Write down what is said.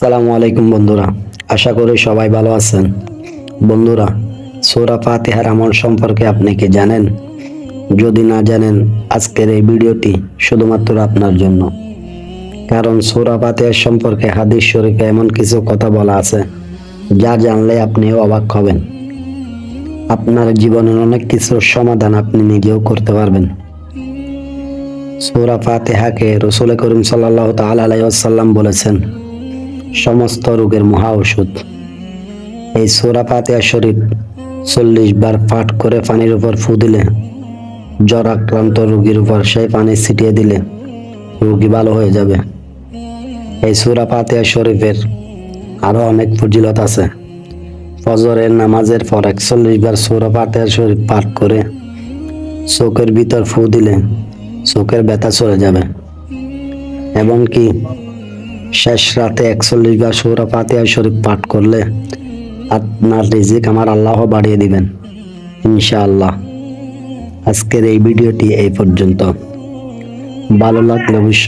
আসসালামু আলাইকুম বন্ধুরা, আশা করি সবাই ভালো আছেন। বন্ধুরা, সূরা ফাতিহার আমল সম্পর্কে আপনি কি জানেন? যদি না জানেন, আজকের এই ভিডিওটি শুধুমাত্র আপনার জন্য। কারণ সূরা ফাতিহার সম্পর্কে হাদিস শরীফে এমন কিছু কথা বলা আছে যা জানলে আপনিও অবাক হবেন। আপনার জীবনের অনেক কিছুর সমাধান আপনি নিজেও করতে পারবেন। সূরা ফাতিহাকে রাসূল করিম সাল্লাল্লাহু তাআলা আলাইহি ওয়াসাল্লাম বলেছেন সমস্ত রোগের মহা ঔষধ। এই সূরা ফাতিহা শরীফ 40 বার পাঠ করে পানির উপর ফু দিলে, জ্বর আক্রান্ত রোগীর উপর সেই পানি ছিটিয়ে দিলে রোগী ভালো হয়ে যাবে। এই সূরা ফাতিহা শরীফের আরো অনেক ফজিলত আছে। ফজরের নামাজের পর 41 বার সূরা ফাতিহা শরীফ পাঠ করে চোখের ভিতর ফু দিলে চোখের ব্যথা চলে যাবে। এবং কি শেষ রাতে 41 বার সূরা ফাতিহা শরীফ পাঠ করলে আপনার রিজিক আমার আল্লাহ বাড়িয়ে দিবেন ইনশাআল্লাহ। আজকের এই ভিডিওটি এই পর্যন্ত। ভালো লাগলে অবশ্যই